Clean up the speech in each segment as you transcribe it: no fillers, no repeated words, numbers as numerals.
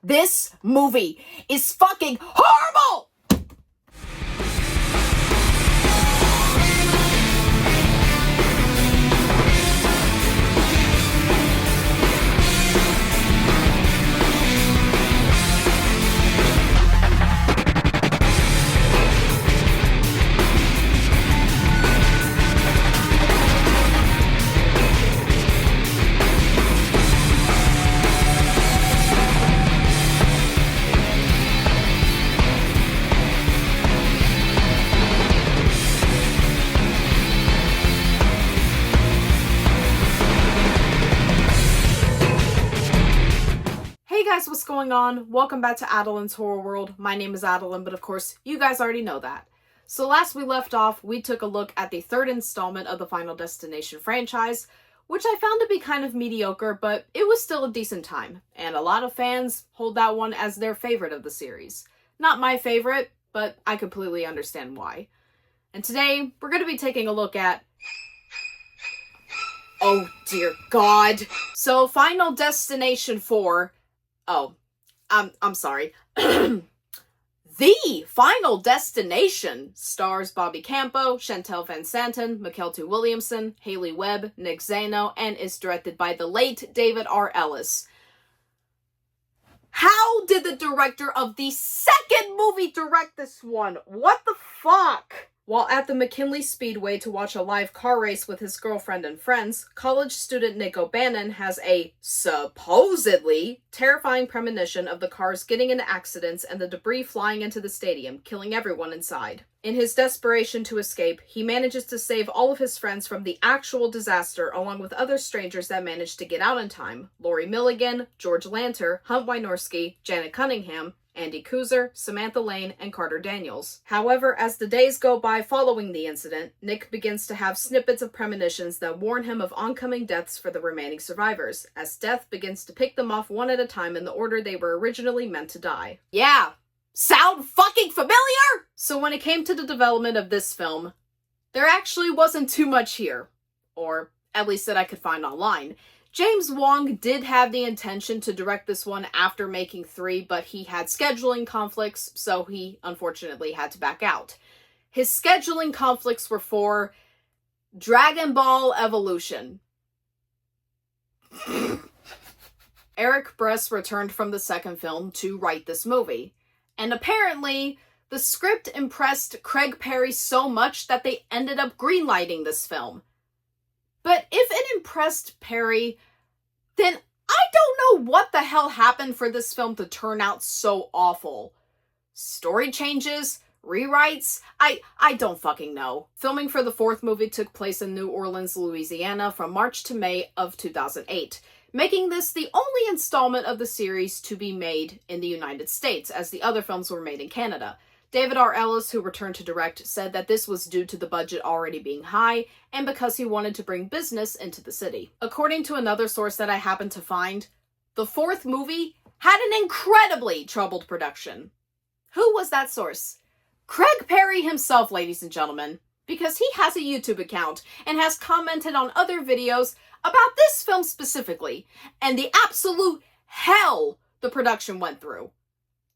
This movie is fucking horrible! What's going on? Welcome back to Adeline's Horror World. My name is Adeline, but of course, you guys already know that. So last we left off, we took a look at the third installment of the Final Destination franchise, which I found to be kind of mediocre, but it was still a decent time, and a lot of fans hold that one as their favorite of the series. Not my favorite, but I completely understand why. And today, we're going to be taking a look at... Oh dear God. So Final Destination 4... Oh, I'm sorry. The Final Destination stars Bobby Campo, Shantel VanSanten, McKinley Williamson, Webb, Nick Zano, and is directed by the late David R. Ellis. How did the director of the second movie direct this one? What the fuck? While at the McKinley Speedway to watch a live car race with his girlfriend and friends, college student Nick O'Bannon has a supposedly terrifying premonition of the cars getting into accidents and the debris flying into the stadium, killing everyone inside. In his desperation to escape, he manages to save all of his friends from the actual disaster along with other strangers that manage to get out in time: Lori Milligan, George Lanter, Wynorski, Janet Cunningham, Andy Kewzer, Samantha Lane, and Carter Daniels. However, as the days go by following the incident, Nick begins to have snippets of premonitions that warn him of oncoming deaths for the remaining survivors, as death begins to pick them off one at a time in the order they were originally meant to die. Yeah, sound fucking familiar? So when it came to the development of this film, there actually wasn't too much here, or at least that I could find online. James Wong did have the intention to direct this one after making 3, but he had scheduling conflicts, so he unfortunately had to back out. His scheduling conflicts were for Dragon Ball Evolution. Eric Bress returned from the second film to write this movie, and apparently the script impressed Craig Perry so much that they ended up greenlighting this film. But if it impressed Perry, then I don't know what the hell happened for this film to turn out so awful. Story changes? Rewrites? I don't fucking know. Filming for the fourth movie took place in New Orleans, Louisiana from March to May of 2008, making this the only installment of the series to be made in the United States, as the other films were made in Canada. David R. Ellis, who returned to direct, said that this was due to the budget already being high and because he wanted to bring business into the city. According to another source that I happened to find, the fourth movie had an incredibly troubled production. Who was that source? Craig Perry himself, ladies and gentlemen, because he has a YouTube account and has commented on other videos about this film specifically and the absolute hell the production went through.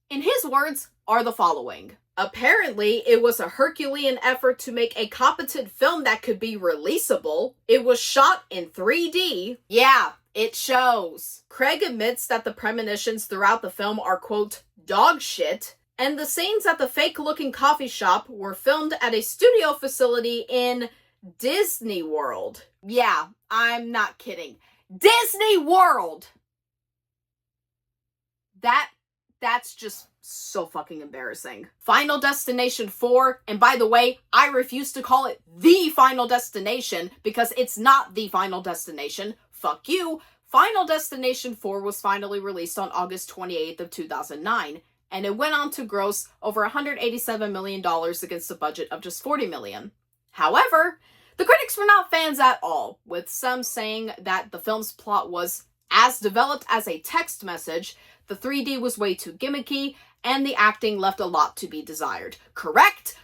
In his words are the following. Apparently, it was a Herculean effort to make a competent film that could be releasable. It was shot in 3D. Yeah, it shows. Craig admits that the premonitions throughout the film are, quote, dog shit, and the scenes at the fake-looking coffee shop were filmed at a studio facility in Disney World. Yeah, I'm not kidding. Disney World! That's just so fucking embarrassing. Final Destination 4, and by the way, I refuse to call it the Final Destination because it's not the Final Destination. Fuck you. Final Destination 4 was finally released on August 28th of 2009, and it went on to gross over $187 million against a budget of just $40 million. However, the critics were not fans at all, with some saying that the film's plot was as developed as a text message, the 3D was way too gimmicky, and the acting left a lot to be desired. Correct,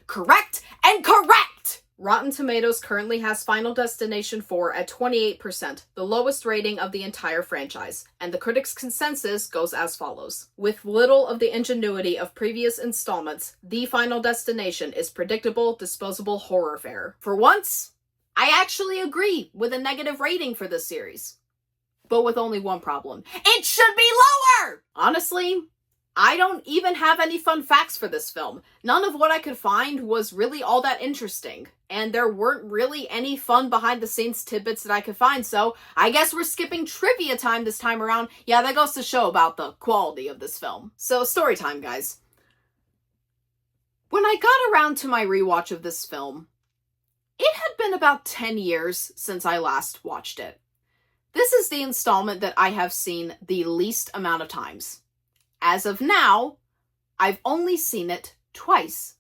and correct! Rotten Tomatoes currently has Final Destination 4 at 28%, the lowest rating of the entire franchise, and the critics' consensus goes as follows. With little of the ingenuity of previous installments, The Final Destination is predictable, disposable horror fare. For once, I actually agree with a negative rating for this series. But with only one problem. It should be lower! Honestly, I don't even have any fun facts for this film. None of what I could find was really all that interesting. And there weren't really any fun behind-the-scenes tidbits that I could find, so I guess we're skipping trivia time this time around. Yeah, that goes to show about the quality of this film. So, story time, guys. When I got around to my rewatch of this film, it had been about 10 years since I last watched it. This is the installment that I have seen the least amount of times. As of now, I've only seen it twice.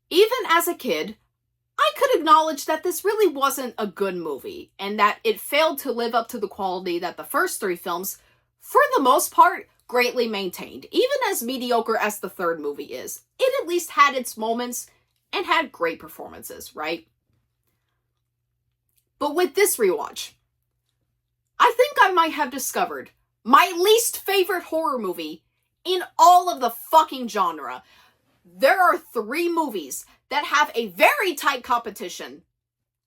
Even as a kid, I could acknowledge that this really wasn't a good movie, and that it failed to live up to the quality that the first three films, for the most part, greatly maintained. Even as mediocre as the third movie is, it at least had its moments and had great performances, right? But with this rewatch, I think I might have discovered my least favorite horror movie in all of the fucking genre. There are 3 movies that have a very tight competition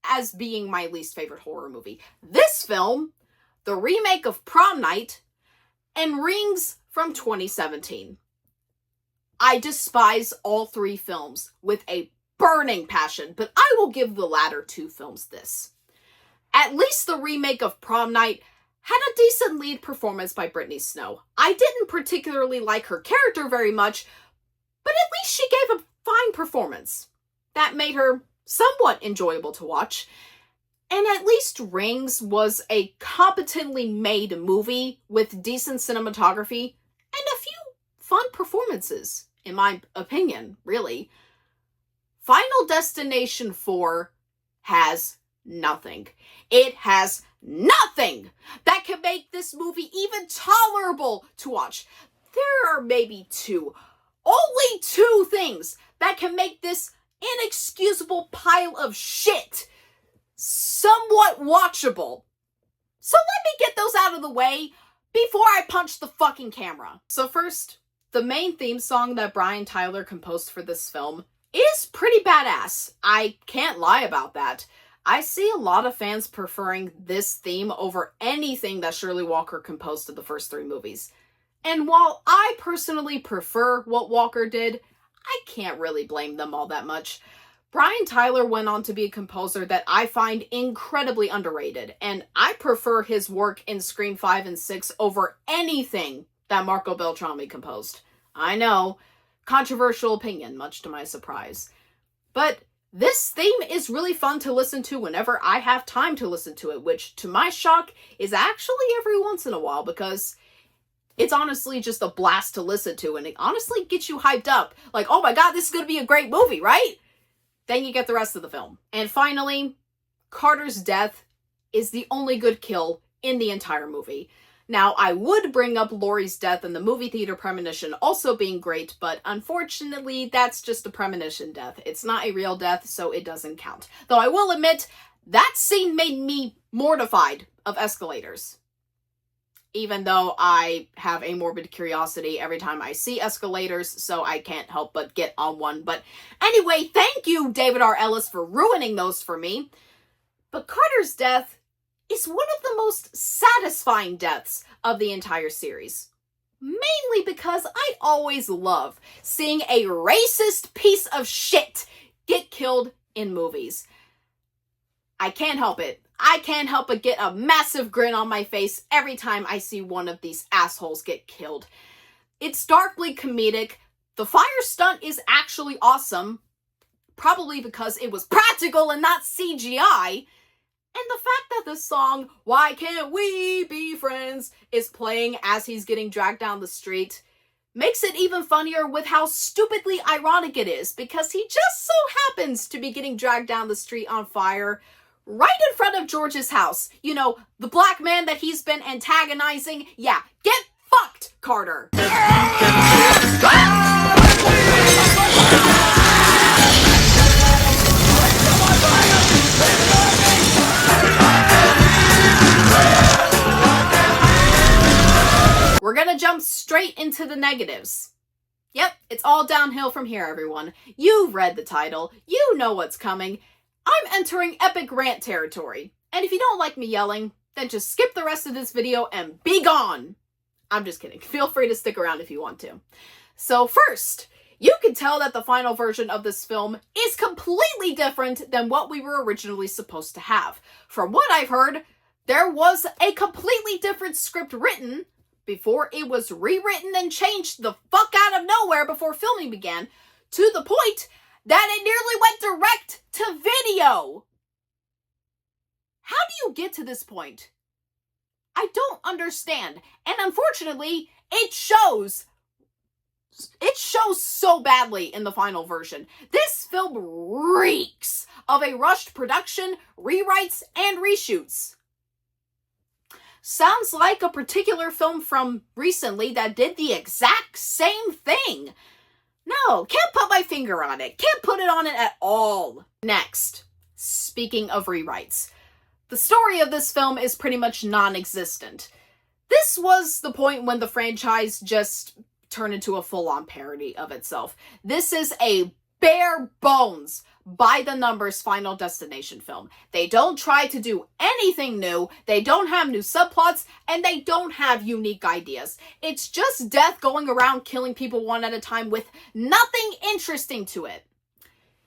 as being my least favorite horror movie. This film, the remake of Prom Night, and Rings from 2017. I despise all 3 films with a burning passion, but I will give the latter 2 films this. At least the remake of Prom Night had a decent lead performance by Brittany Snow. I didn't particularly like her character very much, but at least she gave a fine performance. That made her somewhat enjoyable to watch. And at least Rings was a competently made movie with decent cinematography and a few fun performances, in my opinion, really. Final Destination 4 has nothing. It has nothing that can make this movie even tolerable to watch. There are maybe only two things that can make this inexcusable pile of shit somewhat watchable. So let me get those out of the way before I punch the fucking camera. So first, the main theme song that Brian Tyler composed for this film is pretty badass. I can't lie about that. I see a lot of fans preferring this theme over anything that Shirley Walker composed to the first 3 movies. And while I personally prefer what Walker did, I can't really blame them all that much. Brian Tyler went on to be a composer that I find incredibly underrated, and I prefer his work in Scream 5 and 6 over anything that Marco Beltrami composed. I know, controversial opinion, much to my surprise. But this theme is really fun to listen to whenever I have time to listen to it, which, to my shock, is actually every once in a while, because it's honestly just a blast to listen to, and it honestly gets you hyped up. Like, oh my god, this is going to be a great movie, right? Then you get the rest of the film. And finally, Carter's death is the only good kill in the entire movie. Now, I would bring up Laurie's death in the movie theater premonition also being great, but unfortunately, that's just a premonition death. It's not a real death, so it doesn't count. Though I will admit, that scene made me mortified of escalators. Even though I have a morbid curiosity every time I see escalators, so I can't help but get on one. But anyway, thank you, David R. Ellis, for ruining those for me. But Carter's death is one of the most satisfying deaths of the entire series. Mainly because I always love seeing a racist piece of shit get killed in movies. I can't help it. I can't help but get a massive grin on my face every time I see one of these assholes get killed. It's darkly comedic. The fire stunt is actually awesome. Probably because it was practical and not CGI. And the fact that the song, Why Can't We Be Friends, is playing as he's getting dragged down the street makes it even funnier with how stupidly ironic it is, because he just so happens to be getting dragged down the street on fire right in front of George's house. You know, the black man that he's been antagonizing. Yeah, get fucked, Carter. jump straight into the negatives. Yep, it's all downhill from here, everyone. You've read the title. You know what's coming. I'm entering epic rant territory. And if you don't like me yelling, then just skip the rest of this video and be gone. I'm just kidding. Feel free to stick around if you want to. So first, you can tell that the final version of this film is completely different than what we were originally supposed to have. From what I've heard, there was a completely different script written before it was rewritten and changed the fuck out of nowhere before filming began, to the point that it nearly went direct to video. How do you get to this point? I don't understand. And unfortunately, it shows. It shows so badly in the final version. This film reeks of a rushed production, rewrites, and reshoots. Sounds like a particular film from recently that did the exact same thing. No, can't put my finger on it. Can't put it on it at all. Next, speaking of rewrites, the story of this film is pretty much non-existent. This was the point when the franchise just turned into a full-on parody of itself. This is a bare bones, by the numbers Final Destination film. They don't try to do anything new, they don't have new subplots, and they don't have unique ideas. It's just death going around killing people one at a time with nothing interesting to it.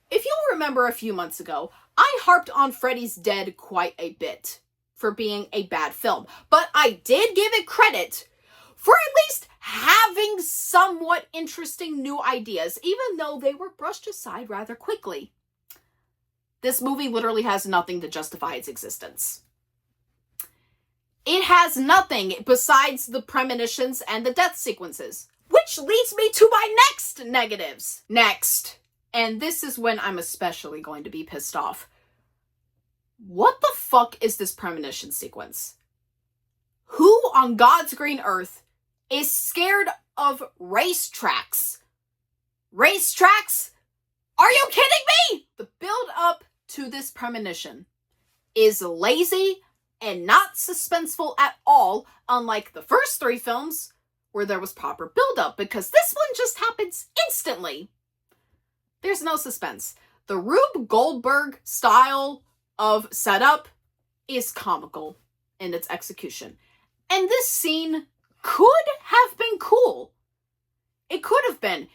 If you'll remember a few months ago, I harped on Freddy's Dead quite a bit for being a bad film, but I did give it credit for at least having somewhat interesting new ideas, even though they were brushed aside rather quickly. This movie literally has nothing to justify its existence. It has nothing besides the premonitions and the death sequences, which leads me to my next negatives. Next, and this is when I'm especially going to be pissed off. What the fuck is this premonition sequence? Who on God's green earth is scared of racetracks? Racetracks? Are you kidding me? The build up to this premonition is lazy and not suspenseful at all, unlike the first three films where there was proper build up, because this one just happens instantly. There's no suspense. The Rube Goldberg style of setup is comical in its execution. And this scene could have been cool. It could have been.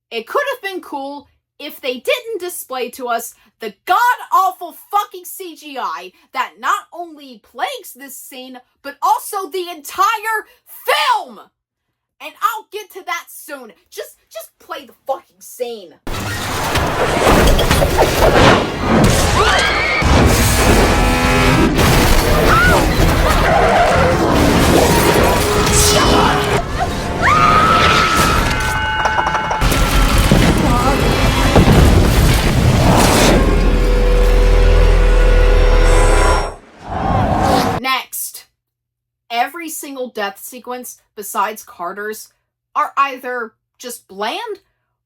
It could have been cool if they didn't display to us the god-awful fucking CGI that not only plagues this scene, but also the entire film! And I'll get to that soon. Just play the fucking scene. Next, every single death sequence besides Carter's are either just bland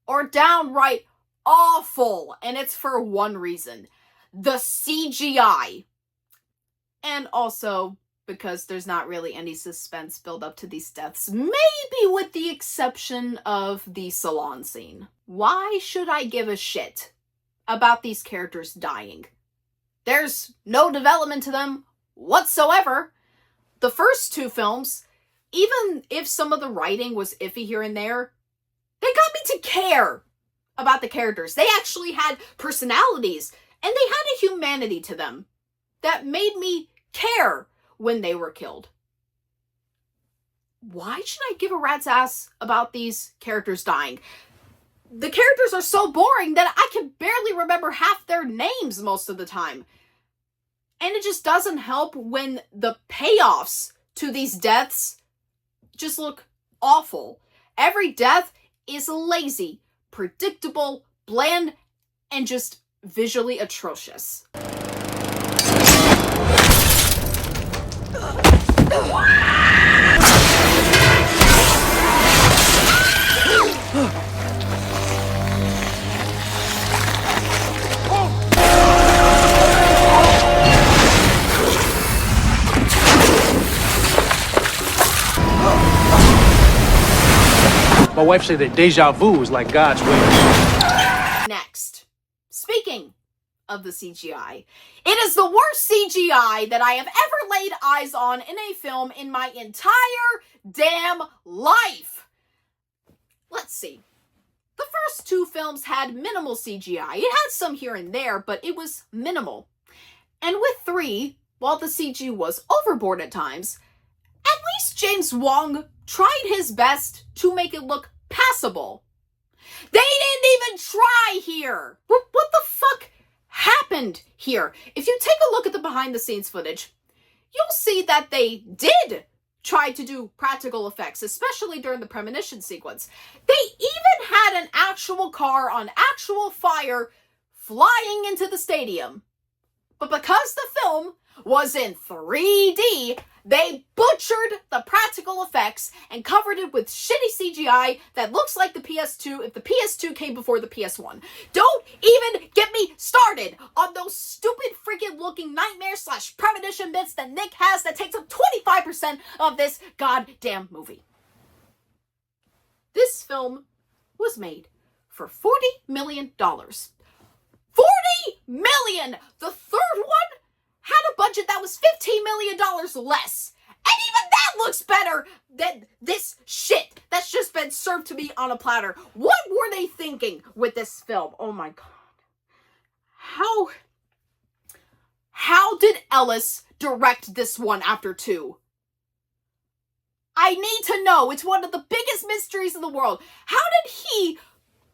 or downright awful, and it's for one reason: the CGI. And also because there's not really any suspense build up to these deaths, maybe with the exception of the salon scene. Why should I give a shit about these characters dying? There's no development to them whatsoever. The first two films, even if some of the writing was iffy here and there, they got me to care about the characters. They actually had personalities, and they had a humanity to them that made me care when they were killed. Why should I give a rat's ass about these characters dying? The characters are so boring that I can barely remember half their names most of the time. And it just doesn't help when the payoffs to these deaths just look awful. Every death is lazy, predictable, bland, and just visually atrocious. My wife said that deja vu is like God's way. Next, speaking of the CGI, it is the worst CGI that I have ever laid eyes on in a film in my entire damn life. Let's see. The first two films had minimal CGI. It had some here and there, but it was minimal. And with 3, while the CG was overboard at times, at least James Wong tried his best to make it look passable. They didn't even try here! What the fuck happened here? If you take a look at the behind-the-scenes footage, you'll see that they did try to do practical effects, especially during the premonition sequence. They even had an actual car on actual fire flying into the stadium. But because the film was in 3D, they butchered the practical effects and covered it with shitty CGI that looks like the PS2 if the PS2 came before the PS1. Don't even get me started on those stupid freaking looking nightmare/premonition bits that Nick has that takes up 25% of this goddamn movie. This film was made for $40 million. $40 million! The third one had a budget that was $15 million less. And even that looks better than this shit that's just been served to me on a platter. What were they thinking with this film? Oh my god. How did Ellis direct this one after 2? I need to know. It's one of the biggest mysteries in the world. How did he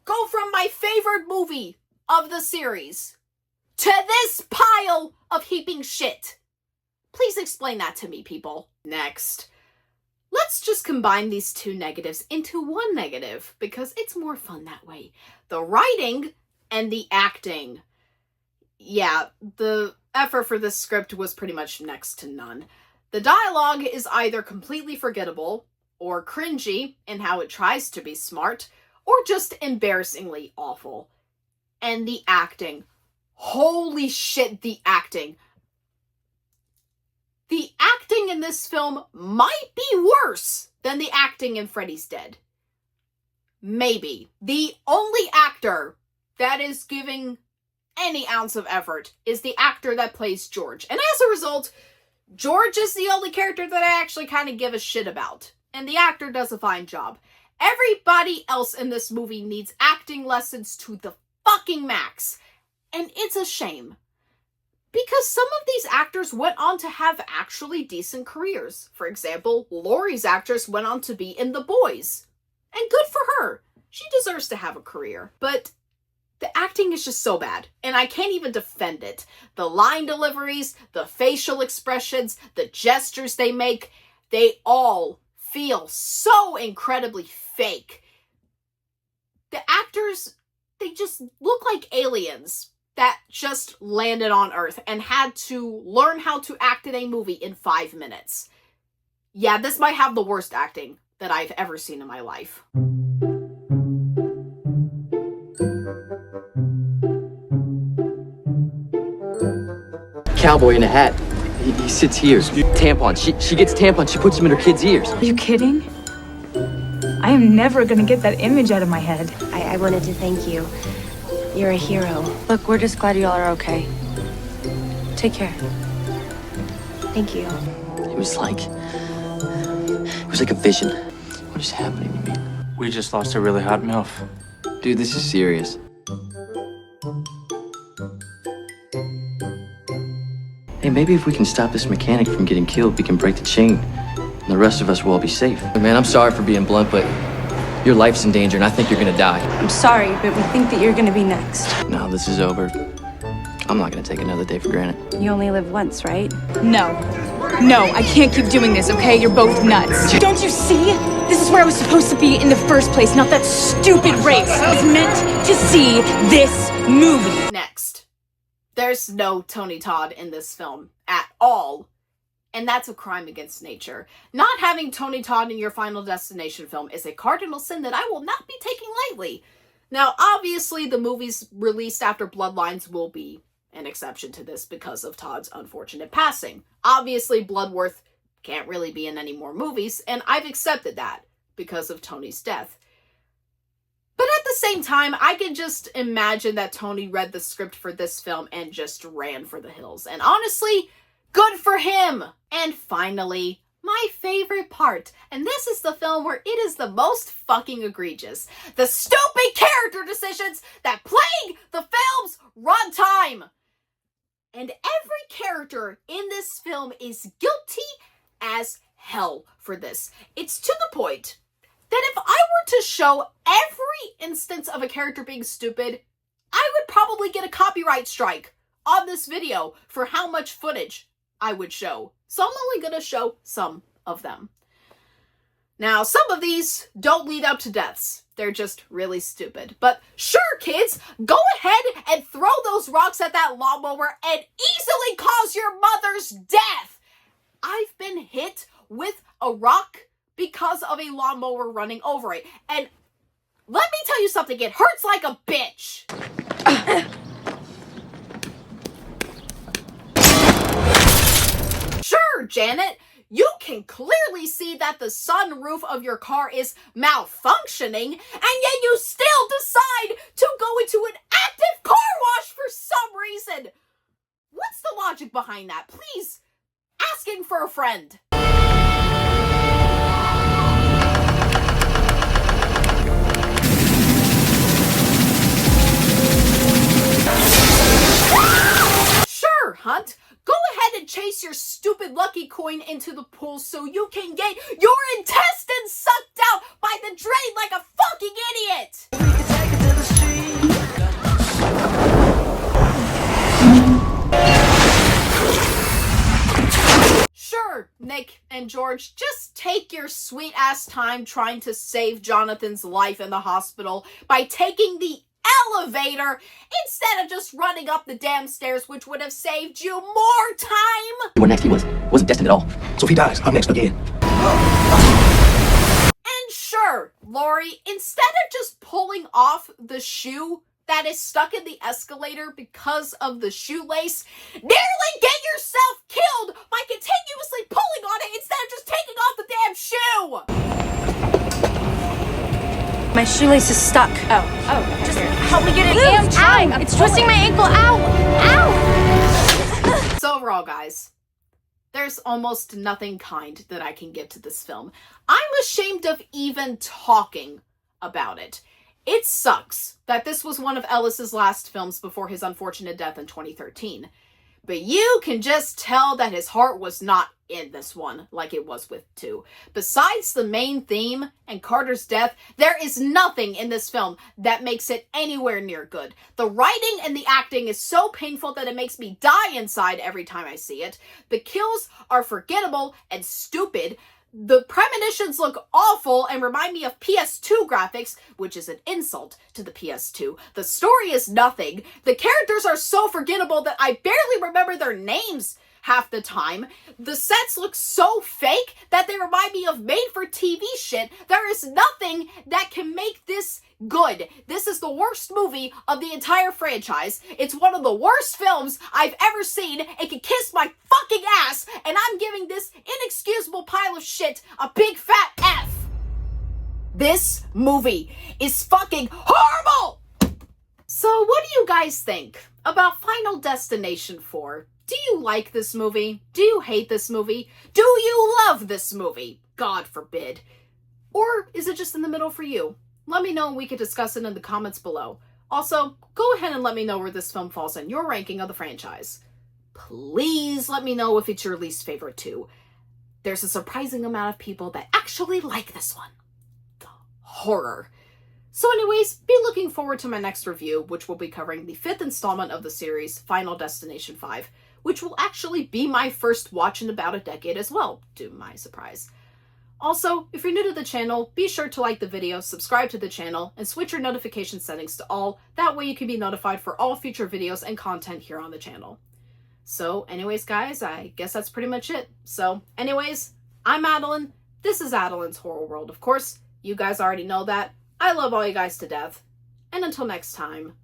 go from my favorite movie of the series to this pile of heaping shit? Please explain that to me, people. Next, let's just combine these 2 negatives into one negative, because it's more fun that way. The writing and the acting. Yeah, the effort for this script was pretty much next to none. The dialogue is either completely forgettable, or cringy in how it tries to be smart, or just embarrassingly awful. And the acting. Holy shit, the acting. The acting in this film might be worse than the acting in Freddy's Dead. Maybe. The only actor that is giving any ounce of effort is the actor that plays George. And as a result, George is the only character that I actually kind of give a shit about. And the actor does a fine job. Everybody else in this movie needs acting lessons to the fucking max. And it's a shame. Because some of these actors went on to have actually decent careers. For example, Laurie's actress went on to be in The Boys. And good for her. She deserves to have a career. But the acting is just so bad. And I can't even defend it. The line deliveries, the facial expressions, the gestures they make, they all feel so incredibly fake. The actors, they just look like aliens that just landed on Earth and had to learn how to act in a movie in 5 minutes. Yeah, this might have the worst acting that I've ever seen in my life. Cowboy in a hat. He sits here. Tampons. She gets tampons. She puts them in her kids' ears. Are you kidding? I am never gonna get that image out of my head. I wanted to thank you. You're a hero. Look, we're just glad you all are okay. Take care. Thank you. It was like a vision. What is happening to me? We just lost a really hot MILF. Dude, this is serious. Hey, maybe if we can stop this mechanic from getting killed, we can break the chain. And the rest of us will all be safe. Man, I'm sorry for being blunt, but your life's in danger, and I think you're gonna die. I'm sorry, but we think that you're gonna be next. No, this is over. I'm not gonna take another day for granted. You only live once, right? No, I can't keep doing this, okay? You're both nuts. Don't you see? This is where I was supposed to be in the first place, not that stupid race. I was meant to see this movie. Next. There's no Tony Todd in this film at all. And that's a crime against nature. Not having Tony Todd in your Final Destination film is a cardinal sin that I will not be taking lightly. Now, obviously, the movies released after Bloodlines will be an exception to this because of Todd's unfortunate passing. Obviously, Bloodworth can't really be in any more movies, and I've accepted that because of Tony's death. the same time, I can just imagine that Tony read the script for this film and just ran for the hills. And honestly, good for him! And finally, my favorite part, and this is the film where it is the most fucking egregious. The stupid character decisions that plague the film's runtime! And every character in this film is guilty as hell for this. It's to the point that if I were to show every instance of a character being stupid, I would probably get a copyright strike on this video for how much footage I would show. So I'm only gonna show some of them. Now, some of these don't lead up to deaths. They're just really stupid. But sure, kids, go ahead and throw those rocks at that lawnmower and easily cause your mother's death. I've been hit with a rock because of a lawnmower running over it. And let me tell you something, it hurts like a bitch. Sure, Janet, you can clearly see that the sunroof of your car is malfunctioning, and yet you still decide to go into an active car wash for some reason. What's the logic behind that? Please, asking for a friend. Sure, Hunt. Go ahead and chase your stupid lucky coin into the pool so you can get your intestines sucked out by the drain like a fucking idiot! Sure, Nick and George, just take your sweet-ass time trying to save Jonathan's life in the hospital by taking the elevator instead of just running up the damn stairs, which would have saved you more time. What next he wasn't destined at all. So if he dies, I'm next again. And sure, Lori, instead of just pulling off the shoe that is stuck in the escalator because of the shoelace, nearly get yourself killed by continuously pulling on it instead of just taking off the damn shoe. My shoelace is stuck. Oh, just help me get it. Damn time. It's twisting my ankle. Ow! Ow! So overall, guys, there's almost nothing kind that I can give to this film. I'm ashamed of even talking about it. It sucks that this was one of Ellis's last films before his unfortunate death in 2013. But you can just tell that his heart was not in this one like it was with 2. Besides the main theme and Carter's death, there is nothing in this film that makes it anywhere near good. The writing and the acting is so painful that it makes me die inside every time I see it. The kills are forgettable and stupid. The premonitions look awful and remind me of PS2 graphics, which is an insult to the PS2. The story is nothing. The characters are so forgettable that I barely remember their names half the time. The sets look so fake that they remind me of made-for-TV shit. There is nothing that can make this good. This is the worst movie of the entire franchise. It's one of the worst films I've ever seen. It can kiss my fucking ass, and I'm giving this inexcusable pile of shit a big fat F. This movie is fucking horrible! So what do you guys think about Final Destination 4? Do you like this movie? Do you hate this movie? Do you love this movie? God forbid. Or is it just in the middle for you? Let me know and we could discuss it in the comments below. Also, go ahead and let me know where this film falls in your ranking of the franchise. Please let me know if it's your least favorite too. There's a surprising amount of people that actually like this one. The horror. So anyways, be looking forward to my next review, which will be covering the 5th installment of the series, Final Destination 5, which will actually be my first watch in about a decade as well, to my surprise. Also, if you're new to the channel, be sure to like the video, subscribe to the channel, and switch your notification settings to all. That way you can be notified for all future videos and content here on the channel. So anyways, guys, I guess that's pretty much it. So anyways, I'm Adeline. This is Adeline's Horror World, of course. You guys already know that. I love all you guys to death. And until next time,